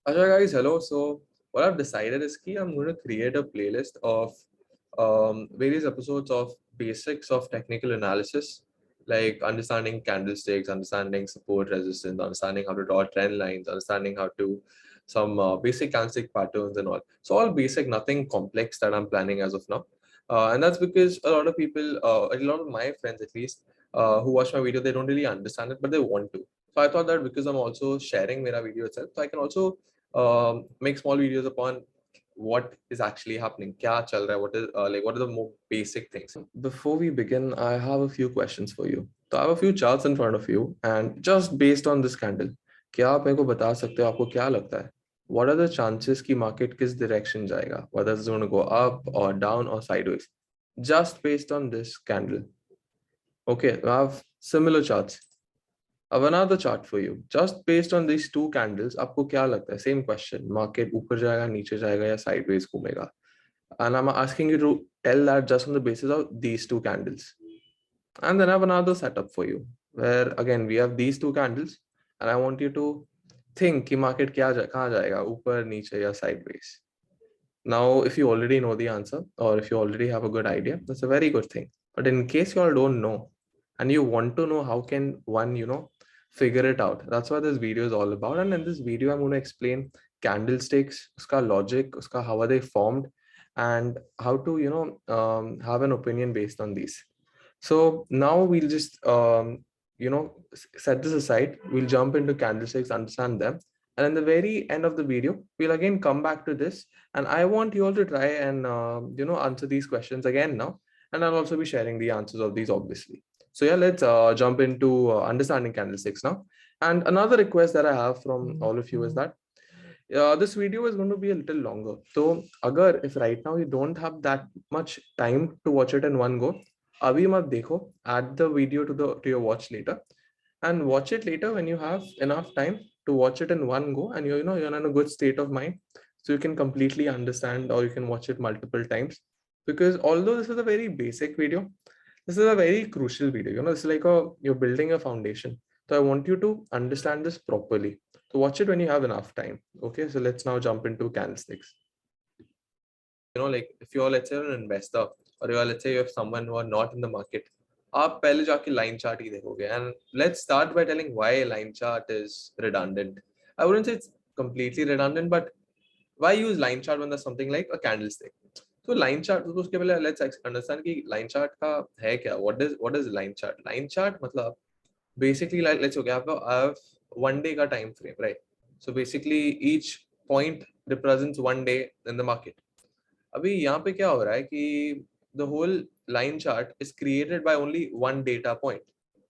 Acha guys, hello. So what I've decided is that I'm going to create a playlist of various episodes of basics of technical analysis, like understanding candlesticks, understanding support resistance, understanding how to draw trend lines, understanding how to some basic candlestick patterns and all. So all basic, nothing complex that I'm planning as of now. And that's because a lot of people, a lot of my friends at least, who watch my video, they don't really understand it, but they want to. So I thought that because I'm also sharing my video itself, so I can also make small videos upon what is actually happening, kya chal raha hai, what are the more basic things. Before we begin, I have a few questions for you. So I have a few charts in front of you, and just based on this candle, क्या आप मेरे को बता सकते हो आपको क्या लगता है? What are the chances कि market किस direction जाएगा? Whether it's going to go up or down or sideways? Just based on this candle. Okay, I have similar charts. अब another chart for you. Just based on these two candles, आपको क्या लगता है? Same question. Market ऊपर जाएगा, नीचे जाएगा या sideways घूमेगा? And I'm asking you to tell that just on the basis of these two candles. And then I have another setup for you, where again we have these two candles, and I want you to think कि market कहाँ जाएगा? ऊपर, नीचे या sideways? Now, if you already know the answer, or if you already have a good idea, that's a very good thing. But in case you all don't know, and you want to know how can one, figure it out, that's what this video is all about. And in this video, I'm going to explain candlesticks, uska logic, uska how are they formed, and how to, have an opinion based on these. So now we'll just, set this aside. We'll jump into candlesticks, understand them. And in the very end of the video, we'll again come back to this. And I want you all to try and, answer these questions again now. And I'll also be sharing the answers of these, obviously. So yeah, let's jump into understanding candlesticks now. And another request that I have from all of you is that this video is going to be a little longer. So, if right now you don't have that much time to watch it in one go, abhi mat dekho, add the video to your watch later, and watch it later when you have enough time to watch it in one go, and you're in a good state of mind, so you can completely understand, or you can watch it multiple times. Because although this is a very basic video, this is a very crucial video. It's like you're building a foundation. So I want you to understand this properly. So watch it when you have enough time. Okay, so let's now jump into candlesticks. Like if you're, let's say, an investor, or you're, let's say, you have someone who are not in the market, आप पहले जाके line chart ही देखोगे. And let's start by telling why line chart is redundant. I wouldn't say it's completely redundant, but why use line chart when there's something like a candlestick? So line chart, तो उसके पहले let's understand कि line chart का है क्या? What is line chart? Line chart मतलब basically, like, let's okay, I have 1 day का time frame, right? So basically each point represents 1 day in the market. अभी यहाँ पे क्या हो रहा है कि the whole line chart is created by only one data point.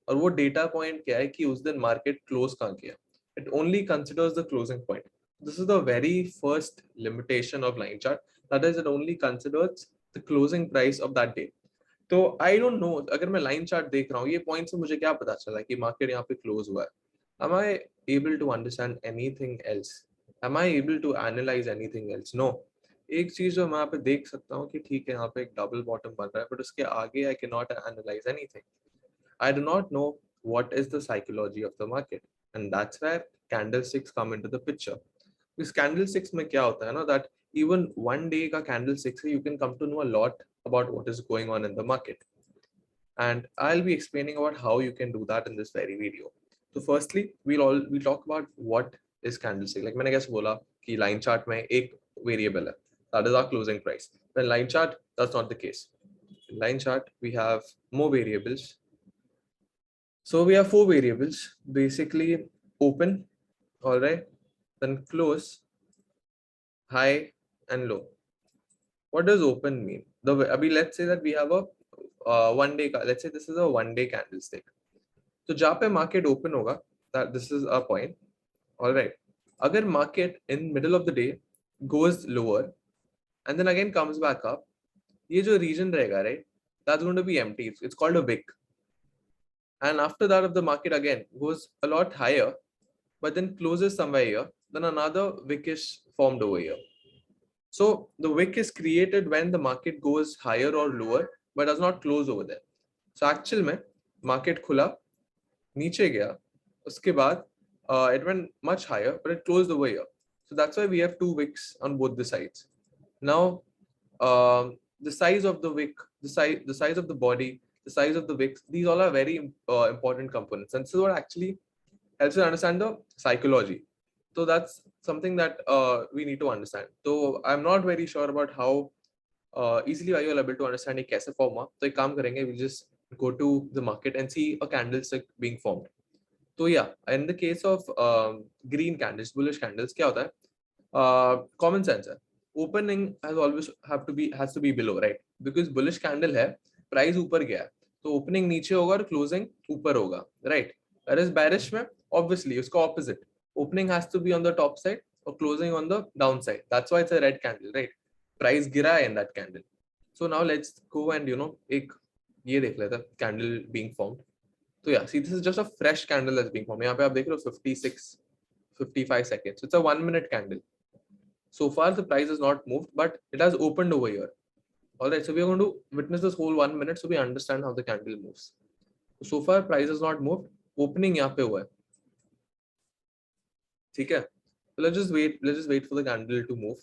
और वो data point क्या है कि उस दिन market close कहाँ किया? It only considers the closing point. This is the very first limitation of line chart. That is, it only considers the closing price of that day. तो आई डोंट नो, अगर मैं line chart देख रहा हूँ, ये point से मुझे क्या पता चला कि मार्केट यहाँ पे क्लोज हुआ है? am I able to understand anything else? am I able to analyze anything else? No. एक चीज जो मैं यहाँ पे देख सकता हूँ कि ठीक है, यहाँ पे एक डबल बॉटम बन रहा है, बट उसके आगे I can not analyse anything. I do not know what is the psychology of the market, and that's where candlesticks come into the picture. Because candlesticks में क्या होता है ना, that even 1 day का candlesticks से you can come to know a lot about what is going on in the market. And I'll be explaining about how you can do that in this very video. So firstly, we'll talk about what is candlestick. Like मैंने कैसे बोला कि line chart में एक variable है, that is our closing price. But in line chart, that's not the case. In line chart, we have more variables. So we have 4 variables, basically open, all right, then close, high, and low. What does open mean? Let's say that we have a 1 day. Let's say this is a 1 day candlestick. So जहाँ पे market open होगा, that this is a point, all right. अगर market in middle of the day goes lower and then again comes back up, ये जो region रहेगा, right, that's going to be empty. It's called a wick. And after that, if the market again goes a lot higher, but then closes somewhere here, then another wick is formed over here. So the wick is created when the market goes higher or lower, but does not close over there. So actual में market खुला, नीचे गया, उसके बाद it went much higher, but it closed over here. So that's why we have two wicks on both the sides. Now, the size of the wick, the size of the body, the size of the wicks, these all are very important components. And this is what actually helps you understand the psychology. So that's something that we need to understand. So I'm not very sure about how easily are you able to understand ये कैसे form हुआ. तो एक काम करेंगे, we'll just go to the market and see a candlestick being formed. So yeah, in the case of green candles, bullish candles, क्या होता है? Common sense है. Opening has to be below, right? Because bullish candle है, price ऊपर गया है, तो opening नीचे होगा और closing ऊपर होगा, right? Whereas bearish में obviously उसका opposite. Opening has to be on the top side or closing on the downside. That's why it's a red candle, right? Price गिरा है in that candle. So now let's go and एक ये देख लेते हैं candle being formed. So yeah, see, this is just a fresh candle that's being formed. यहाँ पे आप देख रहे हो 56, 55 seconds. It's a 1 minute candle. So far, the price has not moved, but it has opened over here. All right, so we are going to witness this whole 1 minute so we understand how the candle moves. So far, price has not moved. Opening यहाँ पे हुआ है. ठीक है? So let's just wait. Let's just wait for the candle to move.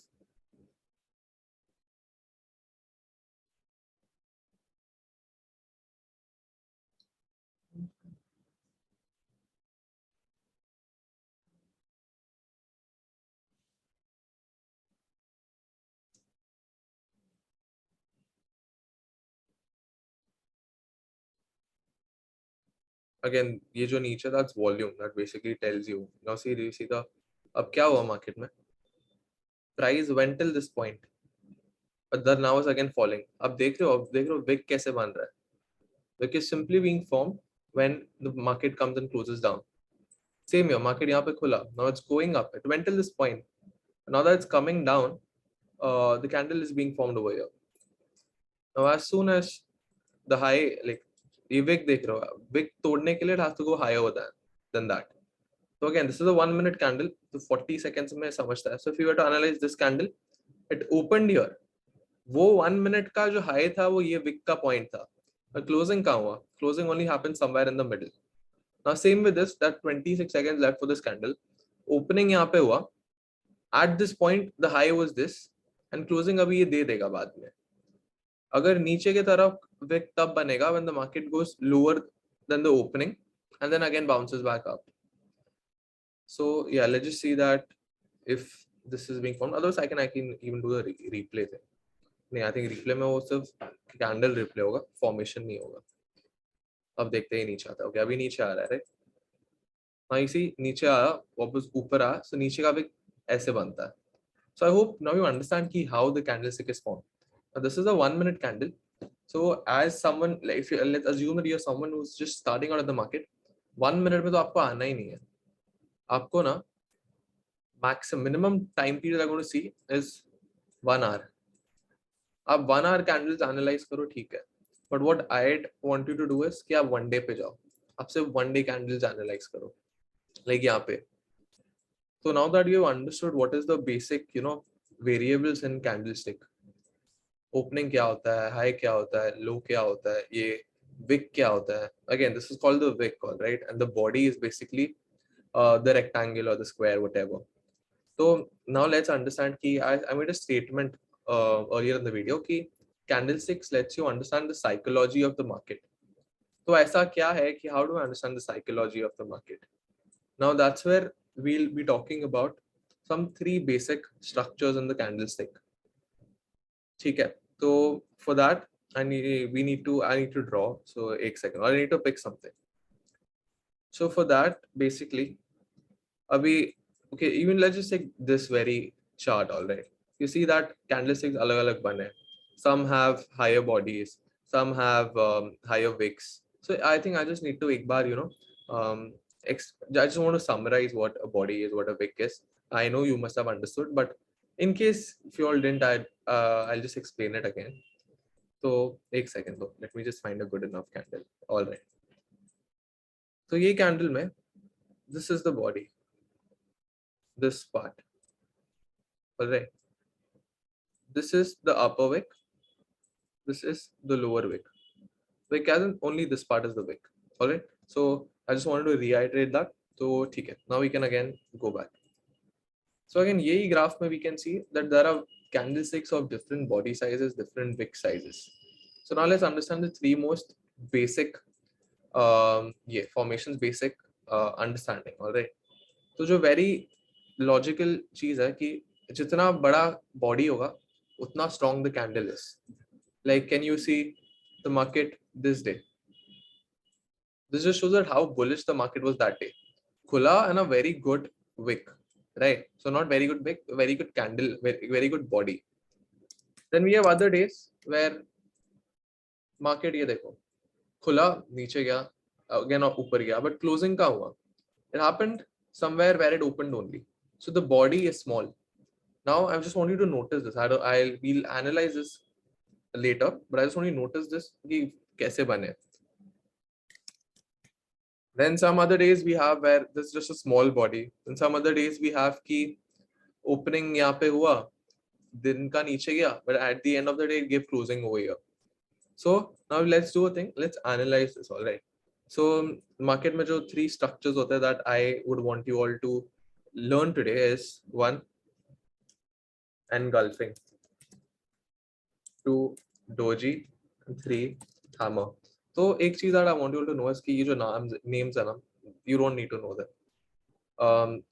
Again, ये जो नीचे that's volume that basically tells you. Now see, do you see the अब क्या हुआ market में? Price went till this point, but then now is again falling. अब देख रहे हो wick कैसे बन रहा है? Wick is simply being formed when the market comes and closes down. Same here, market यहाँ पे खुला. Now it's going up. It went till this point. Now that it's coming down, the candle is being formed over here. Now as soon as the high, like ये wick देख रहे हो, wick तोड़ने के लिए it has to go higher than that. So again, this is a 1 minute candle. तो 40 seconds में समझता है. So if you were to analyze this candle, it opened here. वो 1 minute का जो high था वो ये wick का point था. Closing कहाँ हुआ? Closing only happens somewhere in the middle. Now same with this, that 26 seconds left for this candle. Opening यहाँ पे हुआ. At this point, the high was this, and closing अभी ये दे देगा बाद में. अगर नीचे के तरफ wick तब बनेगा when the market goes lower than the opening, and then again bounces back up. So yeah, let's just see that if this is being formed. Otherwise, I can even do the replay thing. नहीं, I think replay में वो सिर्फ candle replay होगा, formation नहीं होगा. अब देखते ही नीचे आता है. Okay, अभी नीचे आ रहा है, right? हाँ, इसी नीचे आया, वापस ऊपर आया, so नीचे का wick ऐसे बनता है. So I hope now you understand ki how the candlestick is formed. Now this is a 1 minute candle. So as someone, like if you, let's assume that you're someone who's just starting out at the market, 1 minute में तो आपको आना ही नहीं है. आपको ना maximum minimum time period I'm going to see is 1 hour. आप 1 hour candles analyze करो, ठीक है. But what I'd want you to do is कि आप 1 day पे जाओ. आप सिर्फ 1 day candles analyze करो. Like यहाँ पे. So now that you've understood what is the basic, variables in candlestick. Opening क्या होता है, high क्या होता है, low क्या होता है, ये wick क्या होता है. Again, this is called the wick, all right? And the body is basically the rectangle or the square, whatever. So now let's understand कि I made a statement earlier in the video कि candlesticks lets you understand the psychology of the market. तो ऐसा क्या है कि how do I understand the psychology of the market? Now that's where we'll be talking about some 3 basic structures in the candlestick. ठीक है. So for that I need to draw. So एक second, or I need to pick something. So for that basically अभी okay, even let's just take this very chart, all right? You see that candlesticks अलग-अलग बने. Some have higher bodies, some have higher wicks. So I think I just need to एक बार I just want to summarize what a body is, what a wick is. I know you must have understood, but in case if you all didn't, I'll just explain it again. So एक second though, let me just find a good enough candle. All right. So ये candle में, this is the body. This part. All right. This is the upper wick. This is the lower wick. Wick as in only this part is the wick. All right. So I just wanted to reiterate that. So okay. Now we can again go back. So again, यही graph में we can see that there are candlesticks of different body sizes, different wick sizes. So now let's understand the three most basic formations, basic understanding. All right. तो जो very logical चीज है कि जितना बड़ा body होगा उतना strong the candle is. Like, can you see the market this day? This just shows that how bullish the market was that day. Khula and a very good wick, right? So not very good wick, very good candle, very good body. Then we have other days where market ये देखो खुला नीचे गया again ऊपर गया, but closing का हुआ. It happened somewhere where it opened only. So the body is small. Now I just want you to notice this. We'll analyze this later, but I just want you to notice this कि कैसे बने. Then some other days we have where there's just a small body. And some other days we have कि opening यहाँ पे हुआ, दिन का नीचे गया, but at the end of the day it gave closing over here. So now let's do a thing. Let's analyze this. All right. So market में जो three structures होते हैं that I would want you all to learn today is one, engulfing, two, doji, and three, hammer. तो एक चीज that I want you all to know is कि ये जो names है ना, you don't need to know them.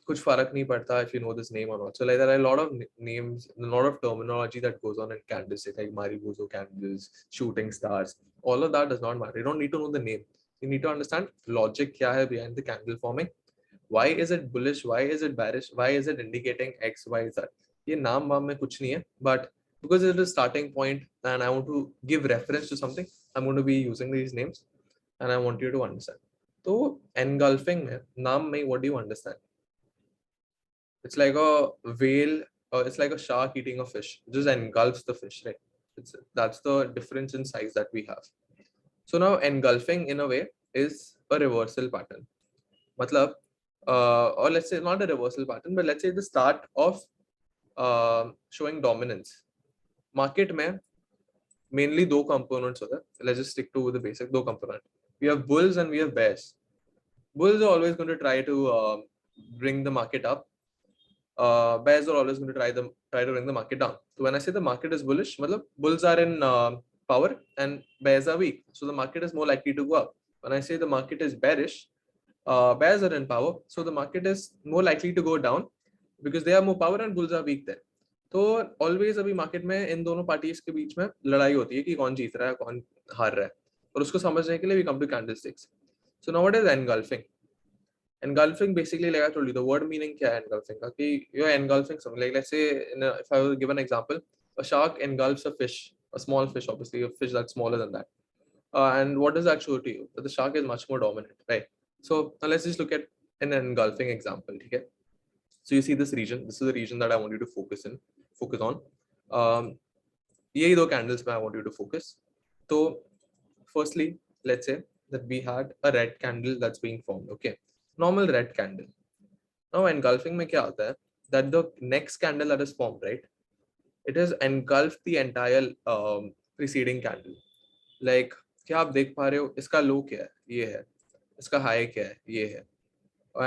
कुछ फर्क नहीं पड़ता if you know this name or not. So like there are a lot of names, a lot of terminology that goes on in candlestick, like Mariposa candles, shooting stars. All of that does not matter. You don't need to know the name. You need to understand logic क्या है behind the candle forming. Why is it bullish? Why is it bearish? Why is it indicating X, Y, Z? ये नाम वाम में कुछ नहीं है, but because it is starting point and I want to give reference to something, I'm going to be using these names and I want you to understand. तो engulfing में नाम में what do you understand? It's like a whale, or it's like a shark eating a fish. It just engulfs the fish, right? That's the difference in size that we have. So now engulfing in a way is a reversal pattern. Matlab, or let's say not a reversal pattern, but let's say the start of showing dominance. Market में mainly दो components होते हैं. Let's just stick to the basic दो component. We have bulls and we have bears. Bulls are always going to try to bring the market up. Bears are always going to try to bring the market down. So when I say the market is bullish, matlab, bulls are in power and bears are weak. So the market is more likely to go up. When I say the market is bearish, bears are in power. So the market is more likely to go down because they have more power and bulls are weak there. तो always अभी market में इन दोनों parties के बीच में लड़ाई होती है कि कौन जीत रहा है कौन हार रहा है, और उसको समझने के लिए we come to candlesticks. So now what is engulfing? Engulfing basically, like I told you, the word meaning kya hai engulfing ka, ki you're engulfing something. Like let's say if I will give an example, a shark engulfs a fish, a small fish, obviously a fish that's smaller than that. And what does that show to you? That the shark is much more dominant, right? So now let's just look at an engulfing example. Okay, so you see this region. This is the region that I want you to focus on. Yही दो candles पे I want you to focus. So firstly, let's say that we had a red candle that's being formed. Okay, normal red candle. Now engulfing में क्या आता है? That the next candle that is formed, right? It has engulfed the entire preceding candle. Like क्या आप देख पा रहे हो? इसका low क्या है? ये है. इसका high क्या है? ये है.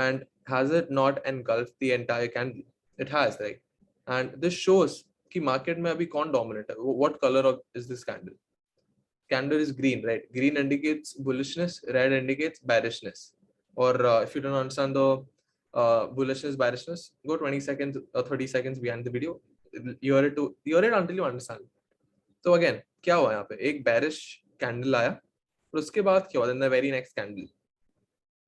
And has it not engulfed the entire candle? It has, right? And this shows कि market में अभी कौन dominant है? What color is this candle? Candle is green, right? Green indicates bullishness, red indicates bearishness. Or if you don't understand the bullishness, bearishness, go 20 seconds or 30 seconds behind the video. Hear it until you understand. So again, क्या हुआ यहाँ पे? एक bearish candle आया, और उसके बाद क्या हुआ? Then the very next candle,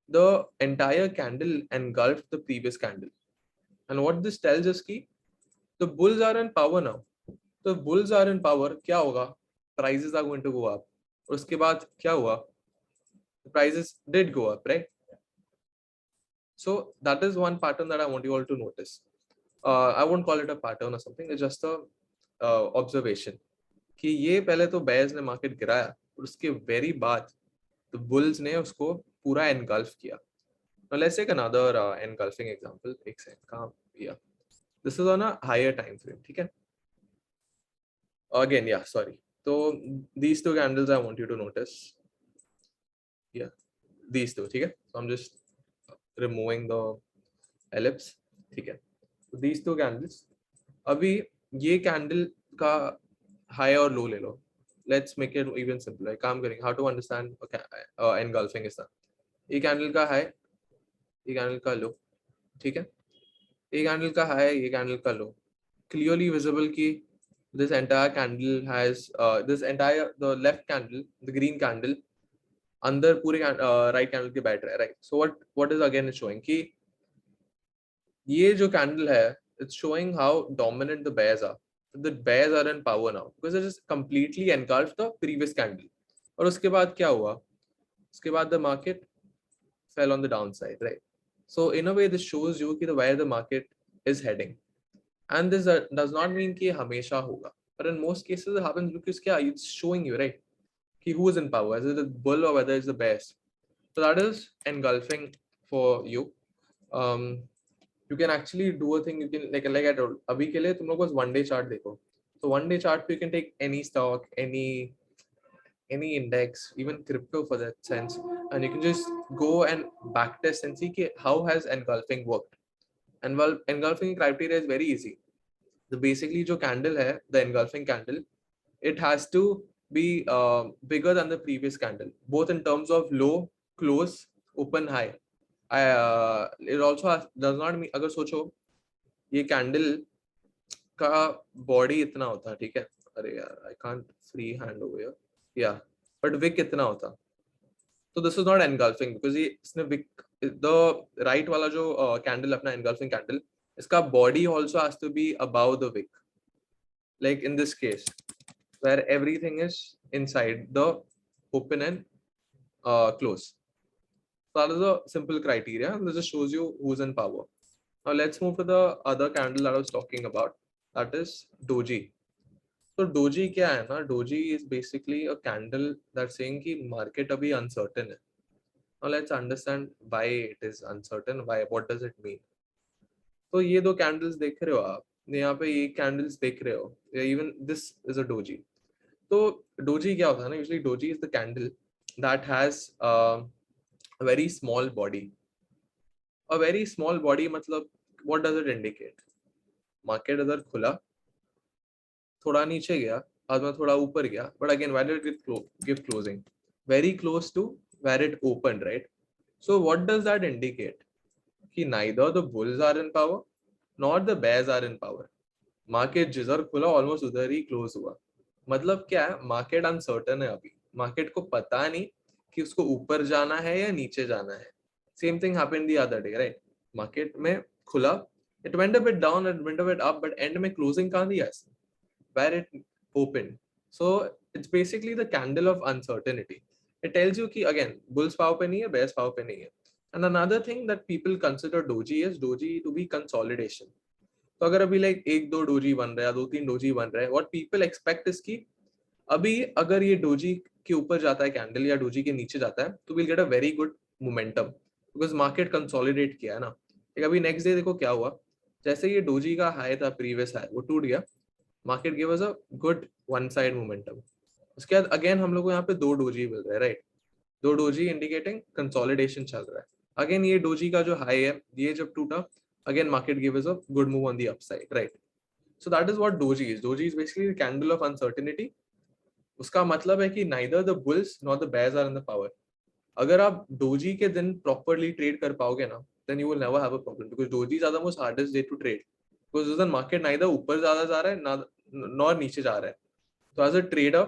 the entire candle engulfed the previous candle. And what this tells us कि the bulls are in power now. The bulls are in power. क्या होगा? Prices are going to go up. और उसके बाद क्या हुआ? The prices did go up, right? So that is one pattern that I want you all to notice. I won't call it a pattern or something. It's just a observation. कि ये पहले तो bears ने market गिराया, और उसके very बाद the bulls ने उसको पूरा engulf किया. Now let's take another engulfing example. एक second, कहाँ? Yeah. This is on a higher time frame. ठीक है? Again, yeah, sorry. So these two candles I want you to notice. Yeah, these two. ठीक है? So I'm just removing the ellipse. ठीक है? these two candles. अभी ये candle का high और लो ले लो. Let's make it even simpler. काम करेंगे. How to understand engulfing is that. ये कैंडल का हाई, ये कैंडल का लो, ठीक है. ये कैंडल का हाई, ये कैंडल का लो. Clearly visible कि this entire candle has this entire the left candle, the green candle, अंदर पूरे राइट कैंडल के बैठ रहा है, right. So what is again showing कि ये जो कैंडल है, it's showing how dominant the bears are. The bears are in power now because it just completely engulfed the previous candle. और उसके बाद क्या हुआ? उसके बाद the market fell on the downside, right? So in a way this shows you कि the where the market is heading. And this does not mean कि हमेशा होगा. But in most cases it happens because क्या it's showing you, right? कि who is in power, is it the bull or whether it's the bears. So that is engulfing for you. You can actually do a thing. You can like I told, अभी के लिए तुम लोग बस one day chart देखो. So one day chart you can take any stock, any index, even crypto for that sense, and you can just go and backtest and see कि how has engulfing worked. And well, engulfing criteria is very easy. The basically जो candle है, the engulfing candle, it has to be bigger than the previous candle, both in terms of low, close, open, high. It also does not mean अगर सोचो ये candle का body इतना होता, ठीक है. अरे यार I can't free hand over here, या बट विक इतना होता. तो this is not engulfing because ये इसने विक द राइट वाला जो कैंडल अपना एनगल्फिंग कैंडल, इसका body also has to be above the wick, like in this case where everything is inside the open and close. So that is a simple criteria. This just shows you who's in power. Now let's move to the other candle that I was talking about. That is doji. So doji क्या है ना? Doji is basically a candle that's saying कि market अभी uncertain है. Now let's understand why it is uncertain. Why? What does it mean? तो ये दो candles देख रहे हो आप. यहाँ पे ये candles देख रहे हो. Even this is a doji. तो doji क्या होता है ना? Usually doji is the candle that has a very small body. A very small body मतलब what does it indicate? Market इधर खुला, थोड़ा नीचे गया, बाद में थोड़ा ऊपर गया, but again where did it give closing? Very close to where it opened, right? So what does that indicate? कि neither the bulls are in power nor the bears are in power. Market जिधर खुला almost उधर ही close हुआ. मतलब क्या है? Market uncertain है अभी. Market को पता नहीं कि उसको ऊपर जाना है या नीचे जाना है. Same thing happened the other day, right? Market में खुला, it went a bit down and went a bit up, but end में closing कहाँ दिया इसने? Where it opened. So it's basically the candle of uncertainty. It tells you कि again bulls power पे नहीं है, bears power पे नहीं है. And another thing that people consider doji is doji to be consolidation. तो अगर अभी like एक दो doji बन रहा है, दो तीन doji बन रहा है, what people expect is कि अभी अगर ये doji के ऊपर जाता है कैंडल या doji के नीचे जाता है, तो we'll get a very good momentum because market consolidate किया है ना. एक अभी next day देखो क्या हुआ, जैसे ये doji का high था previous high, वो टूट गया. Market give us a good one side momentum. उसके बाद अगेन हम लोग को यहाँ पे दो डोजी मिल रहा है, राइट. दो डोजी इंडिकेटिंग कंसोलिडेशन चल रहा है. अगेन ये डोजी का जो हाई है, ये जब टूटा, again market give us a good move on the upside, right. So that is what doji is. Doji is basically the candle of uncertainty. उसका मतलब है कि neither the bulls nor the bears are in the power. अगर आप doji के दिन properly trade कर पाओगे ना, then you will never have a problem because doji is the most hardest day to trade because उस दिन मार्केट नाइदर ऊपर ज्यादा जा रहा है ना नॉर नीचे जा रहा है. So as a trader,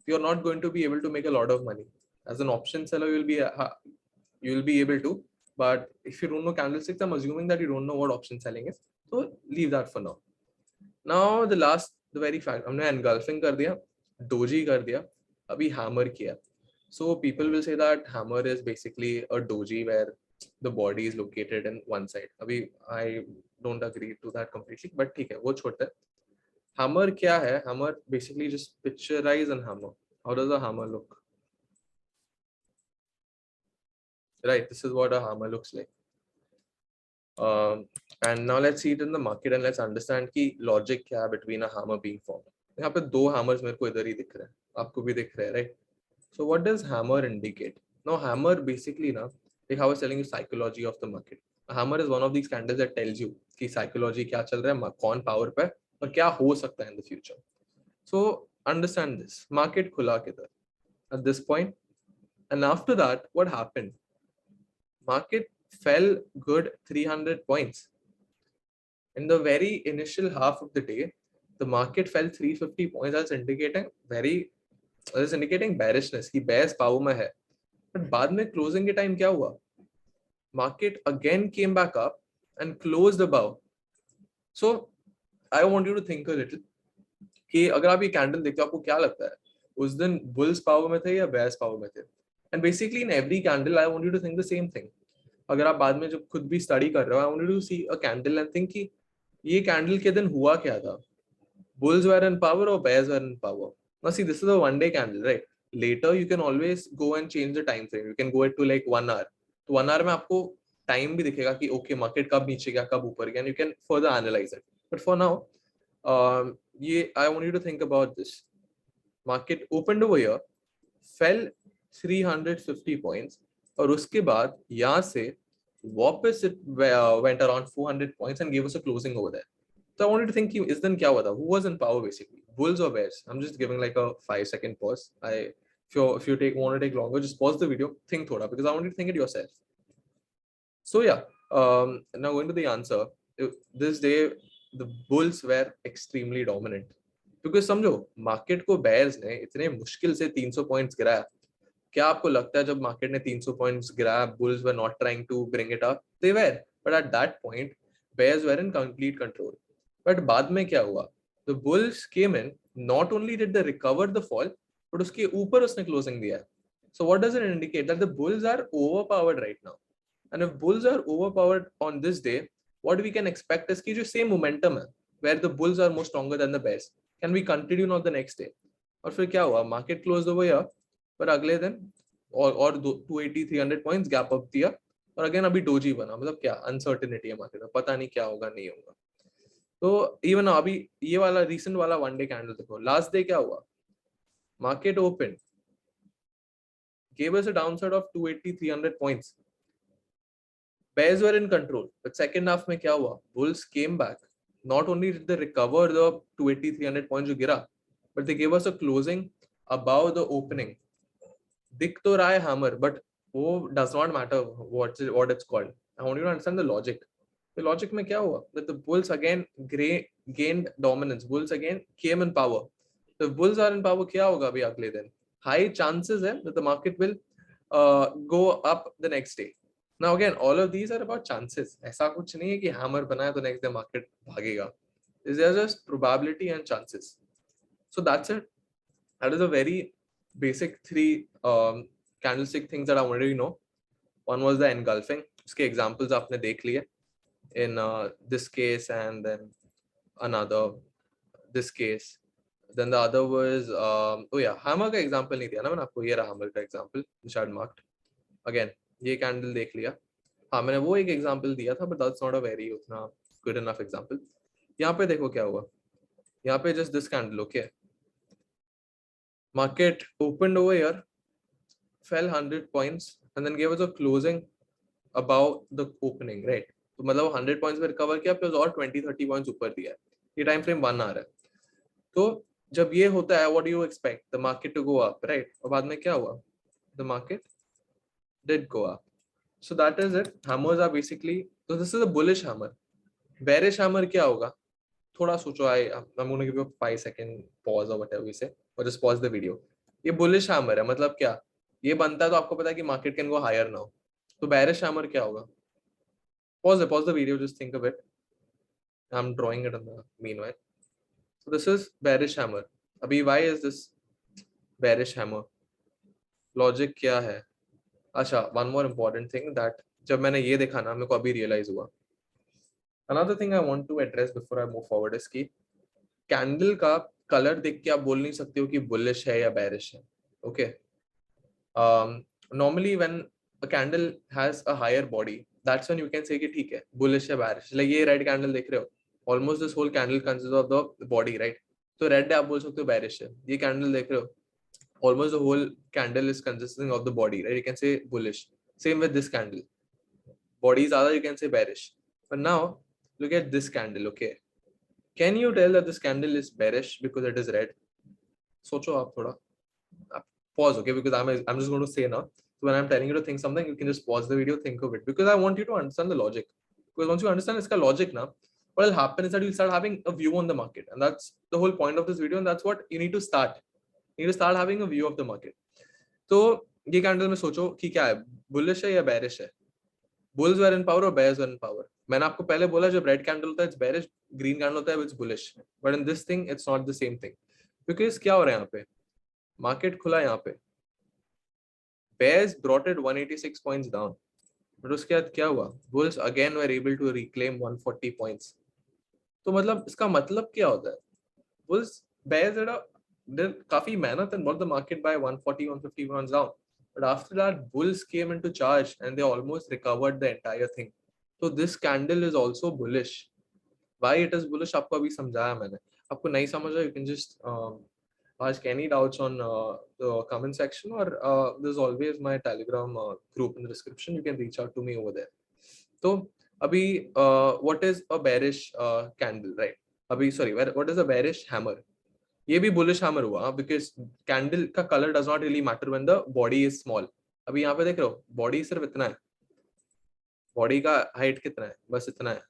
you're not going to be able to make a lot of money. As an option seller, you'll be able to. But if you don't know candlesticks, I'm assuming that you don't know what option selling is. So leave that for now. Now the very fact, हमने engulfing कर दिया, doji कर दिया, अभी hammer किया. So people will say that hammer is basically a doji where the body is located in one side. अभी I don't agree to that completely, but ठीक है, वो छोड़ते हैं. Hammer क्या है? Hammer basically just picturize a hammer. How does a hammer look? Right, this is what a hammer looks like. And now let's see it in the market and let's understand कि logic क्या है between a hammer being formed. यहाँ पे दो hammers मेरे को इधर ही दिख रहे हैं, आपको भी दिख रहे हैं, right? So what does hammer indicate? Now hammer basically ना, like how I was telling you psychology of the market. A hammer is one of these candles that tells you कि साइकोलॉजी क्या चल रहा है, कौन पावर पे और क्या हो सकता है in the future. So understand this. Market खुला किधर at this point, and after that what happened? Market fell good 300 points. In the very initial half of the day, the market fell 350 points. That's indicating bearishness कि bears power में है. But बाद में closing के time क्या हुआ? Market again came back up and closed above. So I want you to think a little कि अगर आप ये कैंडल देखते हो आपको क्या लगता है उस दिन बुल्स पावर में थे या बेयर्स पावर में थे. And basically in every candle I want you to think the same thing. अगर आप बाद में जब खुद भी स्टडी कर रहे हो, I want you to see a candle and think कि ये कैंडल के दिन हुआ क्या था. बुल्स वर इन पावर और bears were in power. Now see this is a one day candle, right. Later you can always go and change the time frame. You can go it to like 1 hour. तो 1 hour में आपको time भी दिखेगा कि okay market कब नीचे गया कब ऊपर गया, and you can further analyse it. But for now I want you to think about this. Market opened over here, fell 350 points, और उसके बाद यहाँ से वापस it went around 400 points and gave us a closing over there. So I wanted to think इस दिन क्या हुआ था? Who was in power basically? Bulls or bears? I'm just giving like a 5-second pause. If you want to take longer, just pause the video, think thoda, because I want you to think it yourself. So yeah, now going to the answer. This day the bulls were extremely dominant. क्योंकि समझो market को bears ने इतने मुश्किल से 300 points गिराया. क्या आपको लगता है जब मार्केट ने 300 पॉइंट्स गिराया bulls were not trying to bring it up? They were, but at that point bears were in complete control. But बाद में क्या हुआ? The bulls came in, not only did they recover the fall, but उसके ऊपर उसने closing दिया. So what does it indicate? That the bulls are overpowered right now. And if bulls are overpowered on this day, what we can expect is कि जो same momentum है where the bulls are more stronger than the bears can we continue on the next day. और फिर क्या हुआ? Market close over here, पर अगले दिन और 280-300 पॉइंट्स गैप अप दिया और अगेन अभी डोजी बना. मतलब क्या अनसर्टेनिटी है मार्केट में, पता नहीं क्या होगा नहीं होगा. तो इवन अभी ये वाला रीसेंट वाला वन डे कैंडल देखो, लास्ट डे क्या हुआ? Market open, gave us a downside of 280-300 points. Bears were in control, but second half में क्या हुआ? Bulls came back. Not only did they recover the 280-300 points जो गिरा, but they gave us a closing above the opening. दिख तो रहा है hammer, but वो does not matter what it's called. I want you to understand the logic. The logic में क्या हुआ? That the bulls again gained dominance. Bulls again came in power. The bulls are in power, क्या होगा अभी अगले दिन? High chances है that the market will go up the next day. Now again, all of these are about chances. ऐसा कुछ नहीं है कि hammer बनाया तो next day market भागेगा. These are just probability and chances. So that's it. That is a very basic three candlestick things that I wanted you to know. One was the engulfing. उसके examples आपने देख लिए in this case and then another this case. Then the other was oh yeah, hammer का example नहीं दिया ना मैंने आपको. ये रहा hammer का example which I had marked. Again ये कैंडल देख लिया. हाँ मैंने वो एक एग्जांपल दिया था, but that's not a very उतना गुड इनफ एग्जांपल. यहाँ पे देखो क्या हुआ. यहाँ पे just this candle, okay. Market opened over here, fell 100 points and then give us a closing about the opening, right. तो मतलब 100 पॉइंट्स पे रिकवर किया प्लस और 20-30 पॉइंट्स ऊपर दिया. ये टाइम फ्रेम 1 आवर है. तो जब ये होता है, what do you expect? The market to go up, right. और बाद में क्या हुआ? The market did go up. So that is it. Hammers are basically, so this is a bullish hammer. Bearish hammer क्या होगा? थोड़ा सोचो. I'm going to give you a 5-second pause or whatever we say, or just pause the video. ये bullish hammer है, मतलब क्या? ये बनता है तो आपको पता है कि market can go higher now. तो bearish hammer क्या होगा? Pause the video, just think of it. I'm drawing it on the meanwhile. So this is bearish hammer. अभी why is this bearish hammer? Logic क्या है? अच्छा, one more important thing that जब मैंने ये देखा ना मेरे को अभी रियलाइज हुआ. Another thing I want to address before I move forward is कि कैंडल का कलर देख के आप बोल नहीं सकते हो कि बुलिश है या बेरिश है. Okay, normally when a candle has a higher body, that's when you can say कि ठीक है बुलिश है बेरिश. लाइक ये रेड कैंडल देख रहे हो, almost this whole candle consist of the body, right. तो रेड है आप बोल सकते हो बेरिश है. ये कैंडल देख रहे हो, almost the whole candle is consisting of the body, right? You can say bullish. Same with this candle. Body is other, you can say bearish. But now look at this candle. Okay, can you tell that this candle is bearish because it is red? सोचो आप थोड़ा, pause, okay, because I'm just going to say now. So when I'm telling you to think something, you can just pause the video, think of it, because I want you to understand the logic. Because once you understand its logic now, what will happen is that you'll start having a view on the market, and that's the whole point of this video, and that's what you need to start. You need to start having a view of the market. तो ये candle में सोचो कि क्या है, bullish है या bearish है? बुल्स वर इन पावर और बेयर्स वर इन पावर. मैंने आपको पहले बोला जब रेड कैंडल होता है इट्स बेरिश, ग्रीन कैंडल होता है it's bullish, but in this thing it's not the same thing. Because क्या हो रहा है यहाँ पे, मार्केट खुला है यहाँ पे, bears brought it 186 points down, but उसके बाद क्या हुआ, bulls again were able to reclaim 140 points. तो मतलब इसका मतलब क्या होता है, bulls bears did काफी मेहनत and brought the market by 140 150 points down, but after that bulls came into charge and they almost recovered the entire thing. So this candle is also bullish. Why it is bullish आपको अभी समझाया मैंने. आपको नहीं समझा, you can just ask any doubts on the comment section, or there's always my Telegram group in the description. You can reach out to me over there. So abhi what is a bearish candle, right? Abhi sorry, what is a bearish hammer? ये भी bullish hammer हुआ because candle का color does not really matter when the body is small. अभी यहाँ पे देख रहे हो, body सिर्फ इतना है, body का height कितना है, बस इतना है.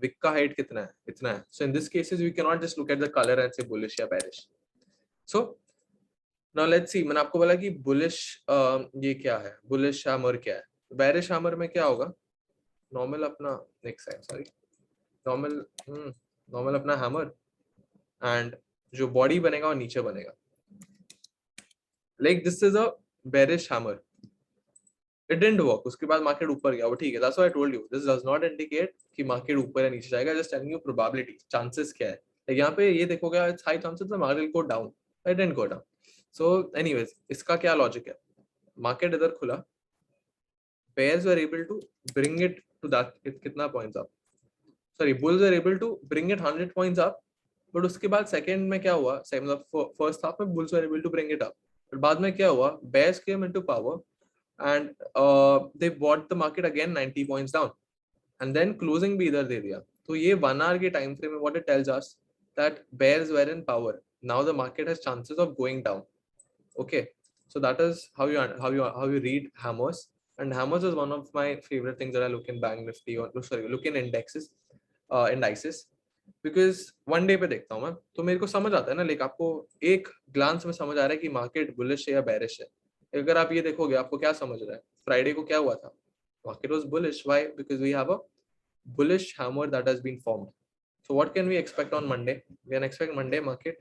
wick का height कितना है, इतना है. So in this cases we cannot just look at the color and say bullish या bearish. So now let's see, मैंने आपको बोला कि bullish ये क्या है, bullish hammer क्या है. bearish hammer में क्या होगा, normal अपना next time sorry normal अपना hammer and जो body बनेगा वो नीचे बनेगा. Like this is a bearish hammer. It didn't work. उसके बाद मार्केट ऊपर गया, वो ठीक है. That's why I told you this does not indicate कि मार्केट ऊपर या नीचे जाएगा. Just telling you probability, chances क्या है. like यहाँ पे ये देखोगे it's high chances the market will go down. It didn't go down. So anyways, इसका क्या लॉजिक है, मार्केट इधर खुला, bears were able to bring it to that कितना points up, sorry bulls were able to bring it 100 points up, but उसके बाद second में क्या हुआ, मतलब फर्स्ट हाफ में bulls were able to bring it up, but बाद में क्या हुआ, bears came into power and they bought the market again 90 points down and then closing भी इधर दे दिया. तो ये 1 hour के time frame में what it tells us that bears were in power. Now the market has chances of going down. Okay, so that is how you read hammers, and hammers is one of my favorite things that I look in Bank Nifty or sorry look in indices, because one day पे देखता हूँ मैं तो मेरे को समझ आता है ना, लाइक आपको एक ग्लांस में समझ आ रहा है कि मार्केट बुलिश है या बेरिश है. अगर आप ये देखोगे आपको क्या समझ रहा है, फ्राइडे को क्या हुआ था, market was bullish. Why? Because we have a bullish hammer that has been formed. So what can we expect on Monday? We can expect Monday market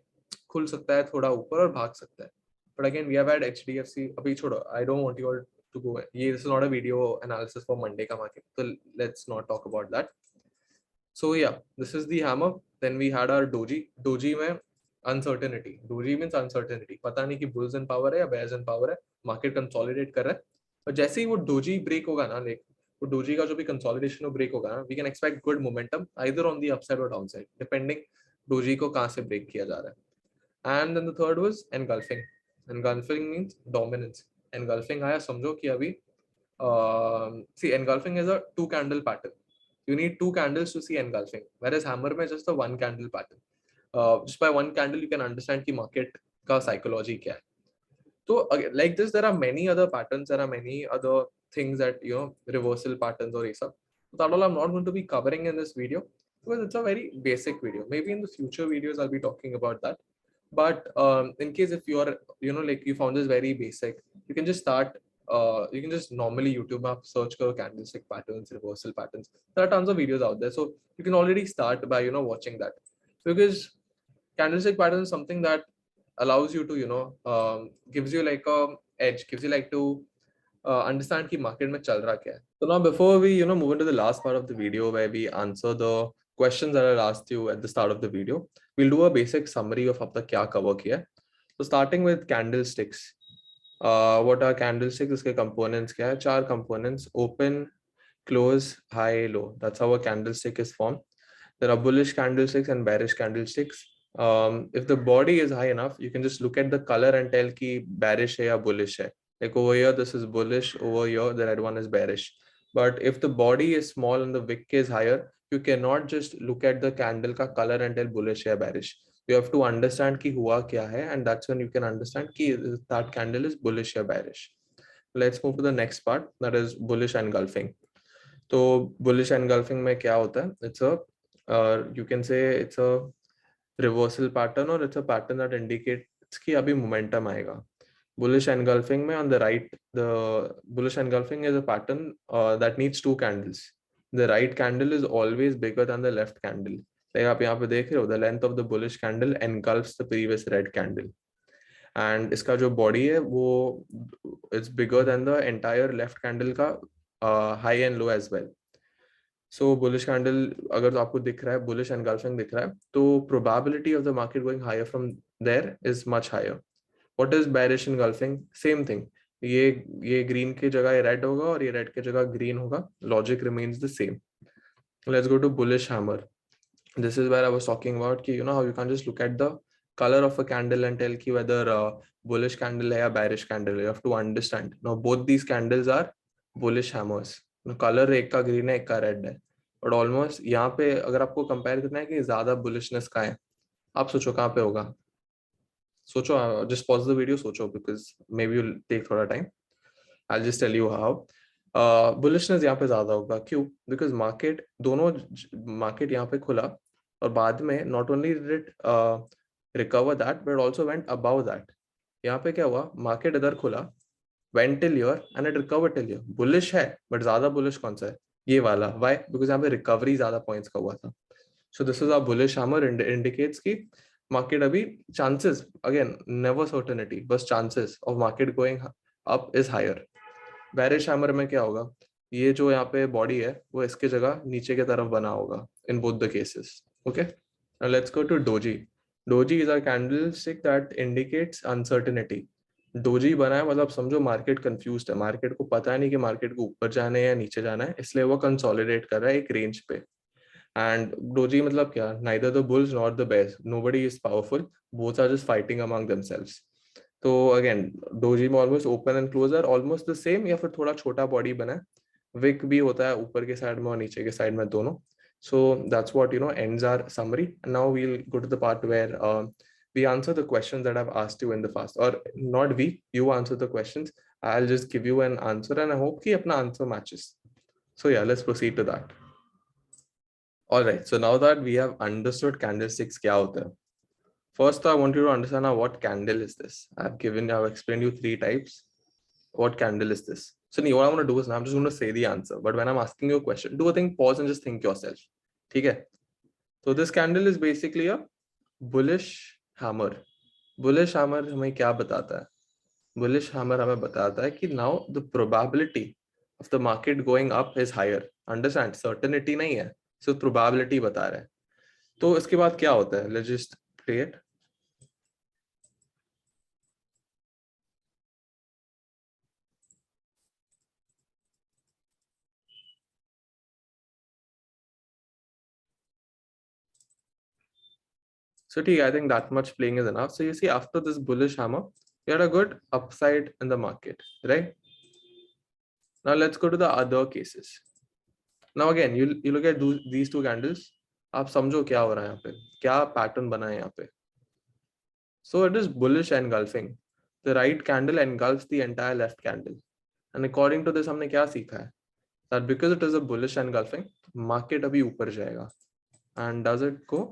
खुल सकता है थोड़ा ऊपर और भाग सकता है. But again we have had HDFC, अभी छोड़ो, I don't want you all to go. ये this is not a video analysis for Monday का market, so let's not talk about that. So yeah, this is the hammer. Then we had our doji. Doji में uncertainty. Doji means uncertainty. पता नहीं कि bulls in power है या bears in power है. Market consolidate कर रहा है. और जैसे ही वो doji break होगा ना, like तो डोजी का जो भी कंसोलिडेशन और ब्रेक होगा ना, we can expect good momentum either on the upside or downside depending doji को कहां से ब्रेक किया जा रहा है. And then the third was engulfing. Engulfing means dominance. Engulfing आया, समझो कि अभी see engulfing is a two candle pattern. You need two candles to see engulfing, whereas hammer में just a one candle pattern. Just by one candle you can understand कि market का psychology क्या है. So like this, there are many other patterns, there are many other things that, you know, reversal patterns or ESA. So that all I'm not going to be covering in this video because it's a very basic video. Maybe in the future videos I'll be talking about that. But in case if you are, you know, like you found this very basic, you can just start. You can just normally YouTube up search for candlestick patterns, reversal patterns. There are tons of videos out there, so you can already start by, you know, watching that, because candlestick pattern is something that allows you to, you know, gives you like a edge, gives you like to understand कि market में चल रहा क्या है. So now before we, you know, move into the last part of the video where we answer the questions that I asked you at the start of the video, we'll do a basic summary of अब तक क्या cover किया है. So starting with candlesticks. What are candlesticks? इसके components क्या है? 4 components: open, close, high, low. That's how a candlestick is formed. There are bullish candlesticks and bearish candlesticks. If the body is high enough, you can just look at the color and tell कि bearish है या bullish है. Like over here, this is bullish. Over here, the red one is bearish. But if the body is small and the wick is higher, you cannot just look at the candle का color and tell bullish या bearish. You have to understand कि हुआ क्या है, and that's when you can understand कि that candle is bullish या bearish. Let's move to the next part, that is bullish engulfing. तो bullish engulfing में क्या होता है? It's a you can say it's a reversal pattern, or it's a pattern that indicates कि अभी momentum आएगा. Bullish engulfing में on the right, the bullish engulfing is a pattern that needs two candles. The right candle is always bigger than the left candle. Like आप यहाँ पे देख रहे हो, the length of the bullish candle engulfs the previous red candle. And इसका जो body है वो it's bigger than the entire left candle का high and low as well. So bullish candle अगर तो आपको दिख रहा है, bullish engulfing दिख रहा है, तो probability of the market going higher from there is much higher. What is bearish engulfing? Same thing. ये green की जगह ये red होगा और ये red की जगह green होगा. Logic remains the same. Let's go to bullish hammer. This is where I was talking about कि you know how you can't just look at the color of a candle and tell कि whether bullish candle है या bearish candle. You have to understand. Now both these candles are bullish hammers. Colour एक का green है, एक का red है, but almost यहाँ पे अगर आपको कंपेयर करना है कि ज्यादा बुलिशनेस का है, आप सोचो कहाँ पे होगा. सोचो, जस्ट पॉज द वीडियो, सोचो, because maybe will take थोड़ा time. I just tell you how bullishness यहाँ पे ज्यादा होगा. क्यों? बिकॉज मार्केट यहाँ पे खुला और बाद में not only did it recover that but also went above that. यहाँ पे क्या हुआ, मार्केट इधर खुला, went till here and it recovered till here. Bullish है, but ज्यादा bullish कौन सा है? ये वाला. Why? Because यहाँ पे recovery ज्यादा points का हुआ था. So this is a bullish hammer, indicates कि market अभी chances, again never certainty, बस chances of market going up is higher. Bearish hammer में क्या होगा? ये जो यहाँ पे body है वो इसके जगह नीचे के तरफ बना होगा in both the cases. Okay. Now let's go to doji. Doji is a candlestick that indicates uncertainty. Doji बना है मतलब समझो मार्केट कंफ्यूज्ड है, मार्केट को पता नहीं कि मार्केट को ऊपर जाना है या नीचे जाना है, इसलिए वो कंसोलिडेट कर रहा है एक रेंज पे. एंड डोजी मतलब क्या? Neither the bulls not the bears, nobody is powerful, both are just fighting among themselves. तो अगेन डोजी में almost open and close are almost the same, या फिर थोड़ा छोटा बॉडी बना है, विक भी होता है ऊपर के साइड में और नीचे के साइड में दोनों. So that's what ends our summary. And now we'll go to the part where we answer the questions that I've asked you in the past, or not we, you answer the questions. I'll just give you an answer and I hope कि अपना answer matches. So yeah, let's proceed to that. All right, so now that we have understood candlesticks क्या होता है, first I want you to understand now what candle is this. I've explained you 3 types. What candle is this? So what I'm going to do is now I'm just going to say the answer, but when I'm asking you a question, do a thing, pause and just think yourself. ठीक है? So this candle is basically a bullish hammer. Bullish hammer हमें क्या बताता है? Bullish hammer हमें बताता है कि now the probability of the market going up is higher. Understand? Certainty नहीं है, सिर्फ probability बता रहा है. तो इसके बाद क्या होता है? Let's just play it. So I think that much playing is enough. So you see, after this bullish hammer, you had a good upside in the market, right? Now let's go to the other cases. Now again, you look at these 2 candles. आप समझो क्या हो रहा है यहाँ पे, क्या pattern बना है यहाँ पे. So it is bullish engulfing. The right candle engulfs the entire left candle. And according to this, हमने क्या सीखा है? That because it is a bullish engulfing, market अभी ऊपर जाएगा. And does it go?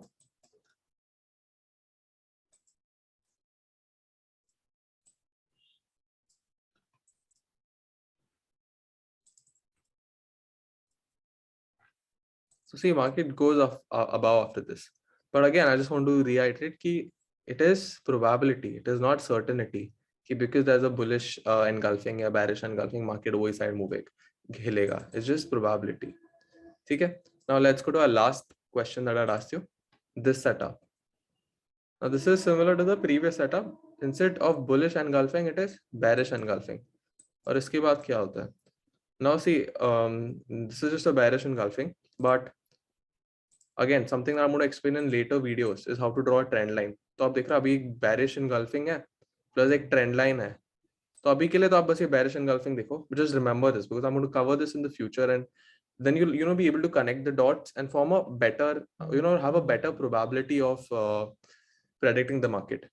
So see, market goes up above after this. But again, I just want to reiterate कि it is probability, it is not certainty. कि because there's a bullish engulfing या bearish engulfing, market वही side move हिलेगा. It's just probability. ठीक है? Now let's go to our last question that I asked you. This setup. Now this is similar to the previous setup. Instead of bullish engulfing, it is bearish engulfing. और इसके बाद क्या होता है? Now see, this is just a bearish engulfing, but again something that I'm going to explain in later videos is how to draw a trend line. तो आप देख रहे हो अभी एक bearish engulfing है plus एक trend line है. तो अभी के लिए तो आप बस ये bearish engulfing देखो, but just remember this because I'm going to cover this in the future, and then you'll be able to connect the dots and form a better, have a better probability of predicting the market.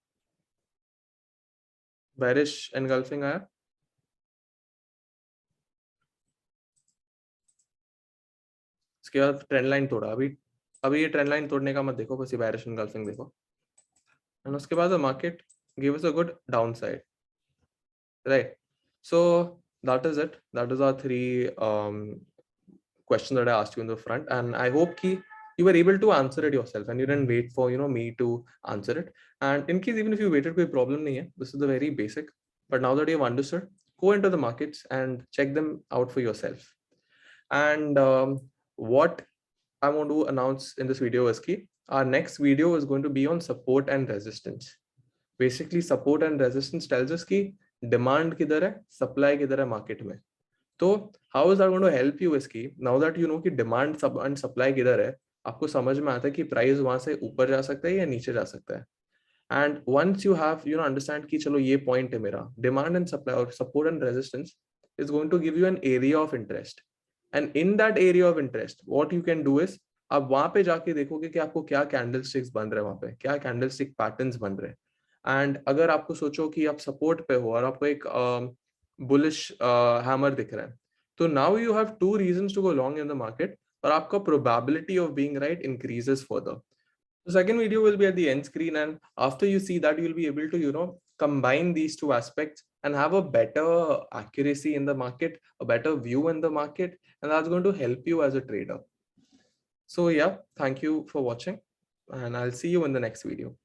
Bearish engulfing आया, इसके बाद trend line तोड़ा, अभी ये trend line तोड़ने का मत देखो, बस ये bearish engulfing देखो, and उसके बाद the market gave us a good downside, right? So that is it. That is our three questions that I asked you in the front, and I hope ki you were able to answer it yourself and you didn't wait for me to answer it. And in case even if you waited, कोई problem नहीं है, this is the very basic, but now that you've understood, go into the markets and check them out for yourself. And what I want to announce in this video is ki our next video is going to be on support and resistance. Basically support and resistance tells us ki demand किधर है, supply किधर है market में. तो how is that going to help you इसकी, now that you know कि demand सब and supply किधर है, आपको समझ में आता है कि प्राइस वहां से ऊपर जा सकता है या नीचे जा सकता है. And once you have understand कि चलो ये पॉइंट है मेरा, डिमांड एंड सप्लाई और support and resistance is going to give you an area of interest, and in that area of interest what you can do is आप वहां पे जाके देखोगे कि आपको क्या कैंडल स्टिक्स बन रहे हैं, वहां पे क्या कैंडल स्टिक पैटर्न्स बन रहे हैं. एंड अगर आपको सोचो कि आप सपोर्ट पे हो और आपको एक बुलिश हैमर दिख रहा है, तो now you have two reasons to go long in the market, और आपका probability of being right increases further. The second video will be at the end screen, and after you see that, you will be able to combine these two aspects and have a better accuracy in the market, a better view in the market, and that's going to help you as a trader. So yeah, thank you for watching, and I'll see you in the next video.